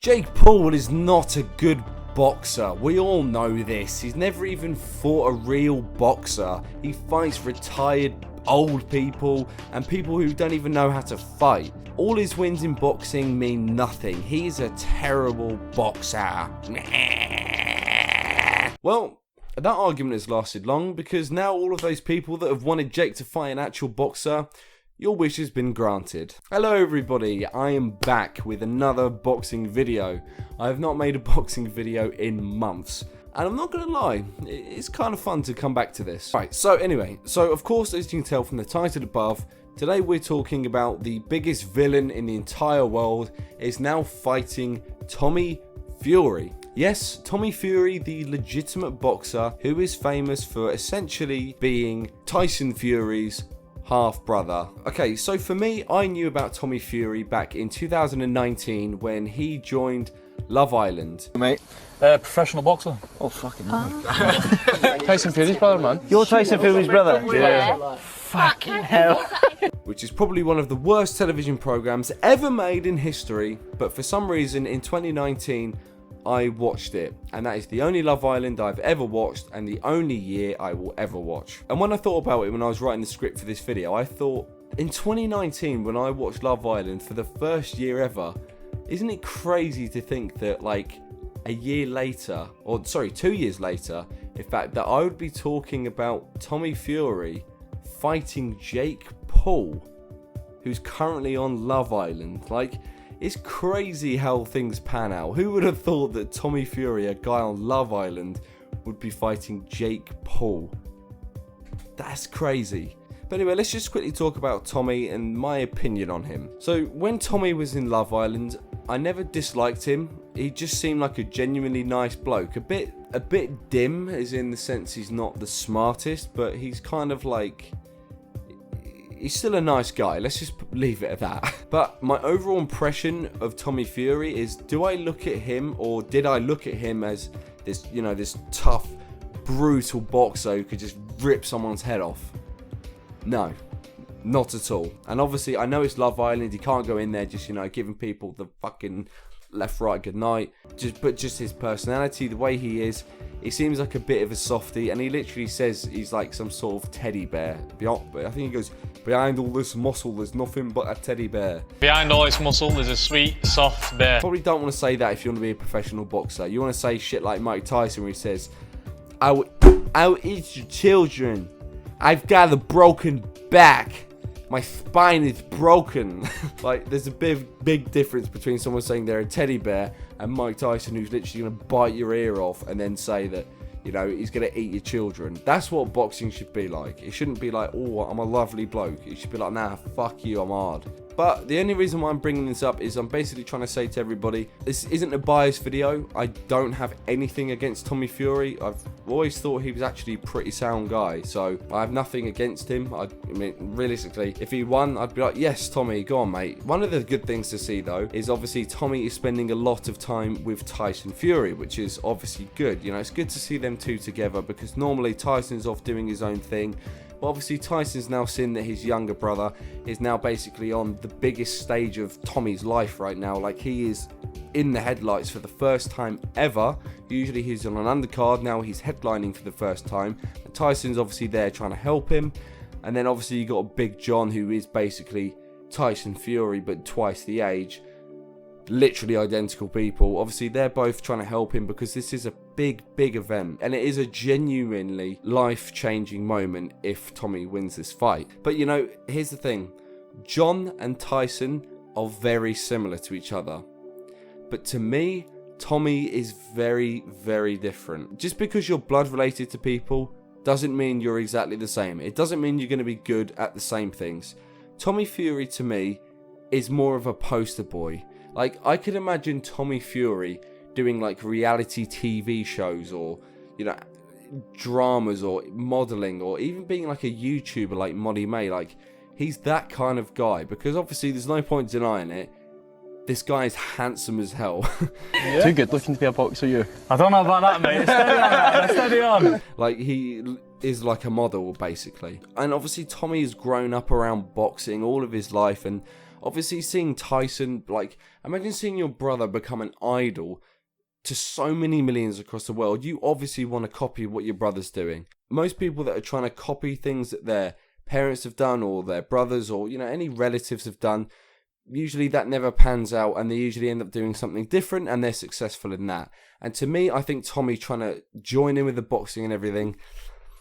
Jake Paul is not a good boxer. We all know this. He's never even fought a real boxer. He fights retired old people and people who don't even know how to fight. All his wins in boxing mean nothing. He's a terrible boxer. Well, that argument has lasted long because now all of those people that have wanted Jake to fight an actual boxer, your wish has been granted. Hello everybody, I am back with another boxing video. I have not made a boxing video in months. And I'm not going to lie, it's kind of fun to come back to this. Right, so anyway, of course, as you can tell from the title above, today we're talking about the biggest villain in the entire world is now fighting Tommy Fury. Yes, Tommy Fury, the legitimate boxer who is famous for essentially being Tyson Fury's half-brother. Okay, so for me, I knew about Tommy Fury back in 2019 when he joined Love Island. Mate. Professional boxer. Oh, fucking Tyson Fury's brother, man. You're Tyson Fury's brother? Yeah. Fucking hell. Which is probably one of the worst television programs ever made in history, but for some reason in 2019, I watched it, and that is the only Love Island I've ever watched and the only year I will ever watch. And when I thought about it when I was writing the script for this video, I thought, in 2019 when I watched Love Island for the first year ever, isn't it crazy to think that like a year later, or sorry, 2 years later, in fact, that I would be talking about Tommy Fury fighting Jake Paul, who's currently on Love Island. Like, it's crazy how things pan out. Who would have thought that Tommy Fury, a guy on Love Island, would be fighting Jake Paul? That's crazy. But anyway, let's just quickly talk about Tommy and my opinion on him. So when Tommy was in Love Island, I never disliked him. He just seemed like a genuinely nice bloke. A bit dim, as in the sense he's not the smartest, but he's kind of like, he's still a nice guy, let's just leave it at that. But my overall impression of Tommy Fury is, do I look at him, or did I look at him as this, you know, this tough, brutal boxer who could just rip someone's head off? No, not at all. And obviously, I know it's Love Island, he can't go in there just, you know, giving people the fucking left, right, good night. But just his personality, the way he is, he seems like a bit of a softie, and he literally says he's like some sort of teddy bear. I think he goes, behind all this muscle, there's nothing but a teddy bear. Behind all this muscle, there's a sweet, soft bear. Probably don't want to say that if you want to be a professional boxer. You want to say shit like Mike Tyson, where he says, I'll eat your children. I've got a broken back. My spine is broken. Like, there's a big difference between someone saying they're a teddy bear and Mike Tyson, who's literally going to bite your ear off and then say that, you know, he's going to eat your children. That's what boxing should be like. It shouldn't be like, oh, I'm a lovely bloke. It should be like, nah, fuck you, I'm hard. But the only reason why I'm bringing this up is I'm basically trying to say to everybody, this isn't a biased video. I don't have anything against Tommy Fury. I've always thought he was actually a pretty sound guy, so I have nothing against him. I mean, realistically, if he won, I'd be like, yes, Tommy, go on, mate. One of the good things to see, though, is obviously Tommy is spending a lot of time with Tyson Fury, which is obviously good. You know, it's good to see them two together because normally Tyson's off doing his own thing. But obviously Tyson's now seen that his younger brother is now basically on the biggest stage of Tommy's life right now. Like, he is in the headlights for the first time ever. Usually he's on an undercard, now he's headlining for the first time. And Tyson's obviously there trying to help him. And then obviously you got Big John, who is basically Tyson Fury but twice the age. Literally identical people. Obviously they're both trying to help him because this is a big event, and it is a genuinely life-changing moment if Tommy wins this fight. But you know, here's the thing, John and Tyson are very similar to each other, but to me Tommy is very different. Just because you're blood related to people doesn't mean you're exactly the same. It doesn't mean you're going to be good at the same things. Tommy Fury to me is more of a poster boy. Like, I could imagine Tommy Fury doing like reality TV shows, or, you know, dramas, or modeling, or even being like a YouTuber like Molly May. Like, he's that kind of guy, because obviously there's no point denying it. This guy is handsome as hell. Yeah. Too good looking to be a boxer, you. I don't know about that, mate. Steady on that. Steady on. Like, he is like a model, basically. And obviously Tommy has grown up around boxing all of his life, and Obviously, seeing Tyson, like, imagine seeing your brother become an idol to so many millions across the world. You obviously want to copy what your brother's doing. Most people that are trying to copy things that their parents have done or their brothers or, any relatives have done, usually that never pans out and they usually end up doing something different and they're successful in that. And to me, I think Tommy trying to join in with the boxing and everything,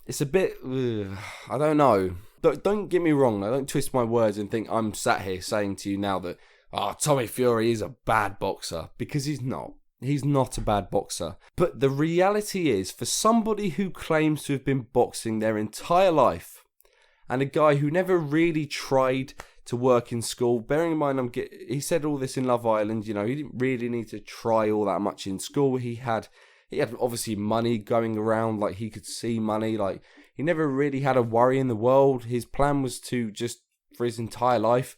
it's a bit, I don't know. Don't get me wrong, I don't twist my words and think I'm sat here saying to you now that, Tommy Fury is a bad boxer, because he's not. He's not a bad boxer. But the reality is, for somebody who claims to have been boxing their entire life, and a guy who never really tried to work in school, bearing in mind he said all this in Love Island, he didn't really need to try all that much in school. He had obviously money going around, like he could see money, like he never really had a worry in the world. His plan was to just, for his entire life,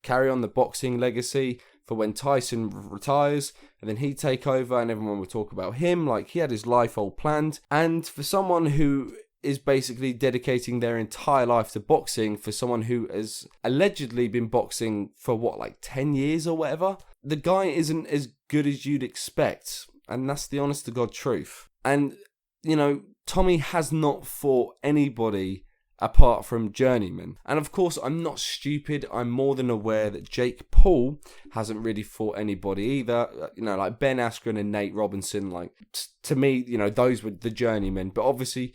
carry on the boxing legacy for when Tyson retires, and then he'd take over and everyone would talk about him. Like, he had his life all planned. And for someone who is basically dedicating their entire life to boxing, for someone who has allegedly been boxing for 10 years or whatever, the guy isn't as good as you'd expect. And that's the honest to God truth. And, Tommy has not fought anybody apart from journeyman. And of course, I'm not stupid. I'm more than aware that Jake Paul hasn't really fought anybody either. Like Ben Askren and Nate Robinson, like, to me, those were the journeymen. But obviously,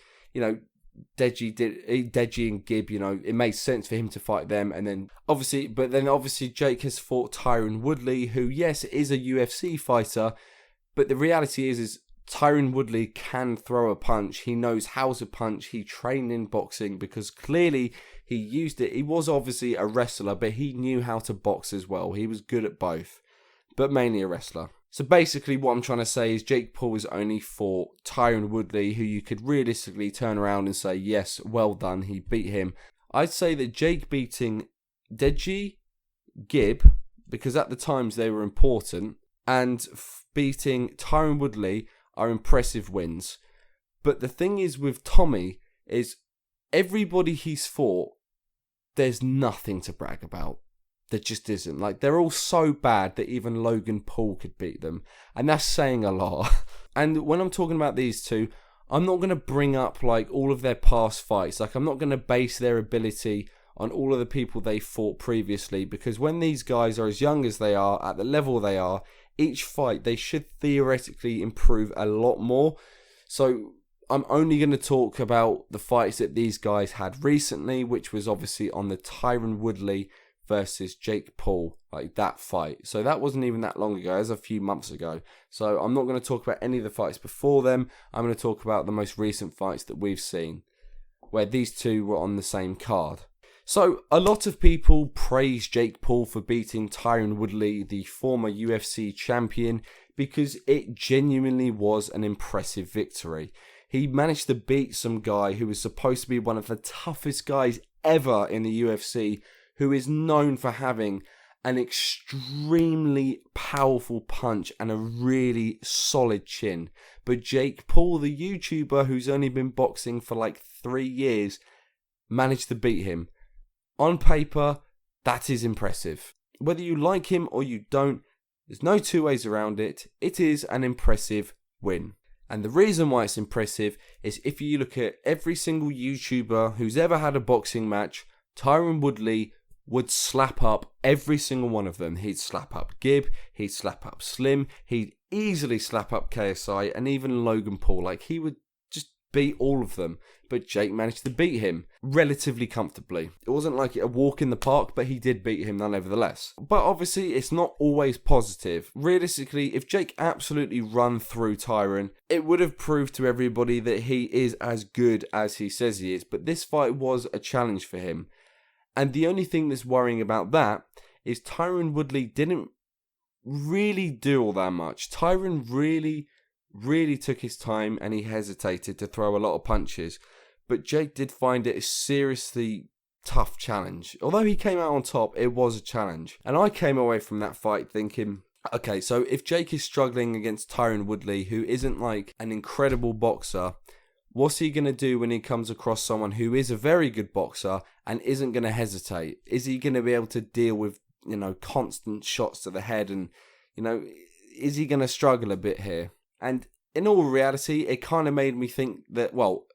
Deji and Gibb, it made sense for him to fight them. And then obviously Jake has fought Tyron Woodley, who, yes, is a UFC fighter. But the reality is Tyron Woodley can throw a punch. He knows how to punch. He trained in boxing because clearly he used it. He was obviously a wrestler, but he knew how to box as well. He was good at both, but mainly a wrestler. So basically what I'm trying to say is Jake Paul has only fought Tyron Woodley, who you could realistically turn around and say, yes, well done, he beat him. I'd say that Jake beating Deji, Gibb, because at the times they were important, and beating Tyron Woodley are impressive wins. But the thing is with Tommy is everybody he's fought, there's nothing to brag about. There just isn't. Like, they're all so bad that even Logan Paul could beat them. And that's saying a lot. And when I'm talking about these two, I'm not going to bring up like all of their past fights. Like, I'm not going to base their ability on all of the people they fought previously, because when these guys are as young as they are, at the level they are, each fight they should theoretically improve a lot more. So I'm only going to talk about the fights that these guys had recently, which was obviously on the Tyron Woodley versus Jake Paul, like that fight. So that wasn't even that long ago, it was a few months ago. So I'm not going to talk about any of the fights before them. I'm going to talk about the most recent fights that we've seen, where these two were on the same card. So, a lot of people praise Jake Paul for beating Tyron Woodley, the former UFC champion, because it genuinely was an impressive victory. He managed to beat some guy who was supposed to be one of the toughest guys ever in the UFC, who is known for having an extremely powerful punch and a really solid chin. But Jake Paul, the YouTuber who's only been boxing for like 3 years, managed to beat him. On paper, that is impressive. Whether you like him or you don't, there's no two ways around it. It is an impressive win. And the reason why it's impressive is if you look at every single YouTuber who's ever had a boxing match, Tyron Woodley would slap up every single one of them. He'd slap up Gibb, he'd slap up Slim, he'd easily slap up KSI, and even Logan Paul. Like, he would just beat all of them. But Jake managed to beat him relatively comfortably. It wasn't like a walk in the park, but he did beat him nevertheless. But obviously, it's not always positive. Realistically, if Jake absolutely run through Tyron, it would have proved to everybody that he is as good as he says he is. But this fight was a challenge for him. And the only thing that's worrying about that is Tyron Woodley didn't really do all that much. Tyron really took his time and he hesitated to throw a lot of punches. But Jake did find it a seriously tough challenge. Although he came out on top, it was a challenge. And I came away from that fight thinking, okay, so if Jake is struggling against Tyron Woodley, who isn't like an incredible boxer, what's he going to do when he comes across someone who is a very good boxer and isn't going to hesitate? Is he going to be able to deal with constant shots to the head, and is he going to struggle a bit here? And in all reality, it kind of made me think that, well,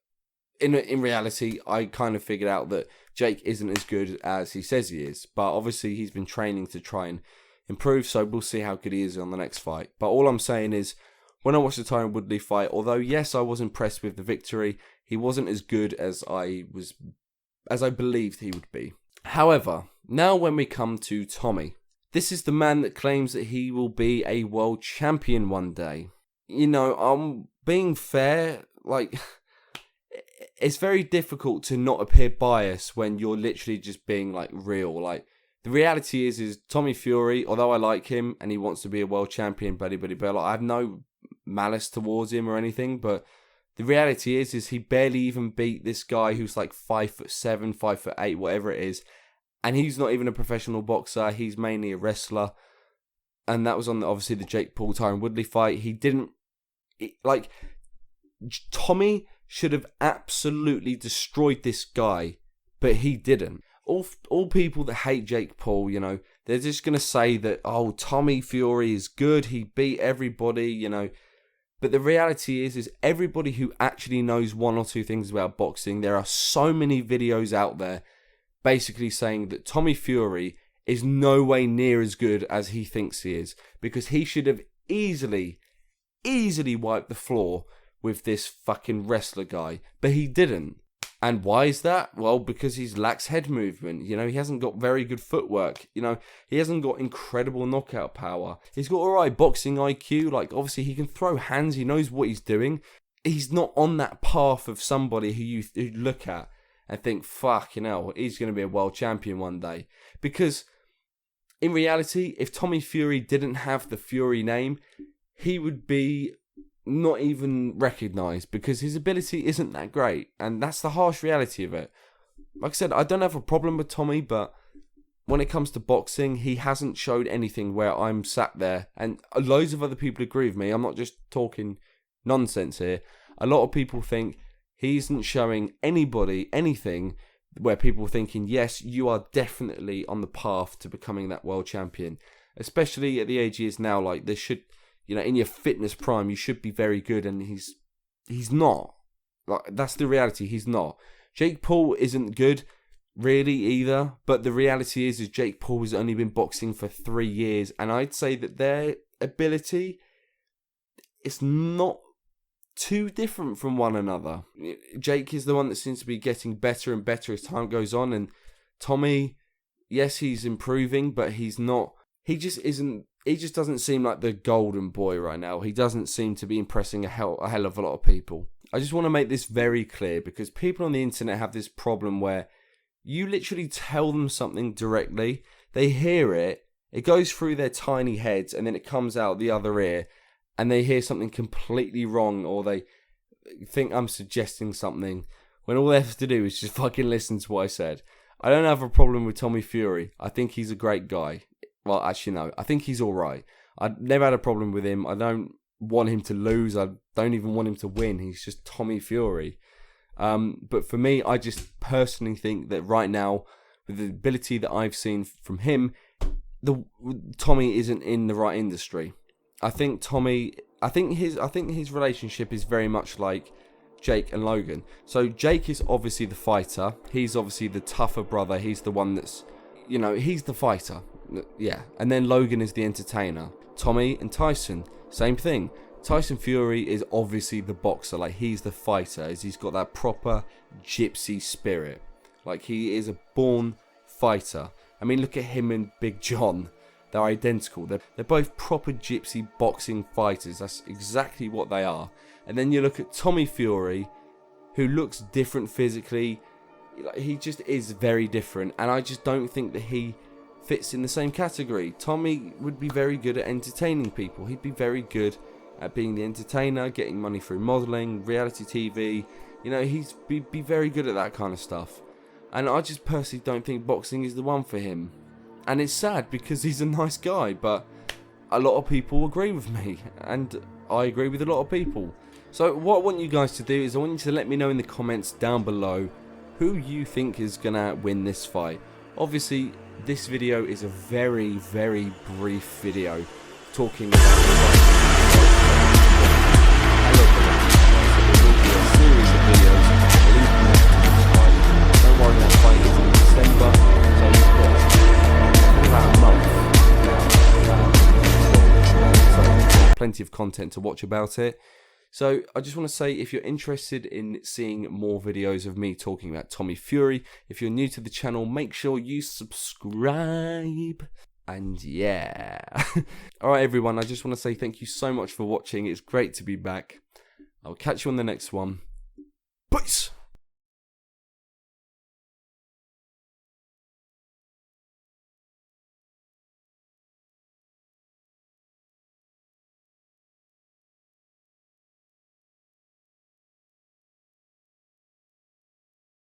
in reality, I kind of figured out that Jake isn't as good as he says he is. But obviously, he's been training to try and improve, so we'll see how good he is on the next fight. But all I'm saying is, when I watched the Tyron Woodley fight, although yes, I was impressed with the victory, he wasn't as good as I believed he would be. However, now when we come to Tommy, this is the man that claims that he will be a world champion one day. I'm being fair, it's very difficult to not appear biased when you're literally just being real. The reality is Tommy Fury, although I like him and he wants to be a world champion, but I have no malice towards him or anything, but the reality is he barely even beat this guy who's 5'7", 5'8", whatever it is, and he's not even a professional boxer. He's mainly a wrestler, and that was on obviously the Jake Paul Tyron Woodley fight. He didn't Tommy should have absolutely destroyed this guy, but he didn't. All people that hate Jake Paul, they're just gonna say that, oh, Tommy Fury is good. He beat everybody, But the reality is everybody who actually knows one or two things about boxing, there are so many videos out there basically saying that Tommy Fury is no way near as good as he thinks he is, because he should have easily wiped the floor with this fucking wrestler guy, but he didn't. And why is that? Well, because he lacks head movement. He hasn't got very good footwork. He hasn't got incredible knockout power. He's got alright boxing IQ. Obviously, he can throw hands. He knows what he's doing. He's not on that path of somebody who you look at and think, fuck, he's going to be a world champion one day. Because in reality, if Tommy Fury didn't have the Fury name, he would be not even recognised, because his ability isn't that great, and that's the harsh reality of it. Like I said, I don't have a problem with Tommy, but when it comes to boxing, he hasn't showed anything where I'm sat there, and loads of other people agree with me. I'm not just talking nonsense here. A lot of people think he isn't showing anybody anything where people are thinking, yes, you are definitely on the path to becoming that world champion, especially at the age he is now. This should, in your fitness prime, you should be very good, and he's not. That's the reality. He's not. Jake Paul isn't good, really, either. But the reality is Jake Paul has only been boxing for 3 years, and I'd say that their ability is not too different from one another. Jake is the one that seems to be getting better and better as time goes on, and Tommy, yes, he's improving, but he's not. He just isn't. He just doesn't seem like the golden boy right now. He doesn't seem to be impressing a hell of a lot of people. I just want to make this very clear, because people on the internet have this problem where you literally tell them something directly, they hear it, it goes through their tiny heads, and then it comes out the other ear, and they hear something completely wrong, or they think I'm suggesting something, when all they have to do is just fucking listen to what I said. I don't have a problem with Tommy Fury. I think he's a great guy. Well, actually, no. I think he's alright. I've never had a problem with him. I don't want him to lose. I don't even want him to win. He's just Tommy Fury. But for me, I just personally think that right now, with the ability that I've seen from him, Tommy isn't in the right industry. I think his relationship is very much like Jake and Logan. So Jake is obviously the fighter. He's obviously the tougher brother. He's the one that's, he's the fighter. Yeah, and then Logan is the entertainer. Tommy and Tyson, same thing. Tyson Fury is obviously the boxer. He's the fighter. He's got that proper gypsy spirit. He is a born fighter. I mean, look at him and Big John. They're identical. They're both proper gypsy boxing fighters. That's exactly what they are. And then you look at Tommy Fury, who looks different physically. He just is very different, and I just don't think that he fits in the same category. Tommy would be very good at entertaining people. He'd be very good at being the entertainer, getting money through modelling, reality TV. He'd be very good at that kind of stuff. And I just personally don't think boxing is the one for him. And it's sad, because he's a nice guy, but a lot of people agree with me, and I agree with a lot of people. So what I want you guys to do is I want you to let me know in the comments down below who you think is going to win this fight. Obviously, this video is a very, very brief video talking about a series of videos. Don't worry, that fight is in December, so we've got about a month now. So, plenty of content to watch about it. So I just want to say, if you're interested in seeing more videos of me talking about Tommy Fury, if you're new to the channel, make sure you subscribe. And yeah. Alright everyone, I just want to say thank you so much for watching. It's great to be back. I'll catch you on the next one. Peace!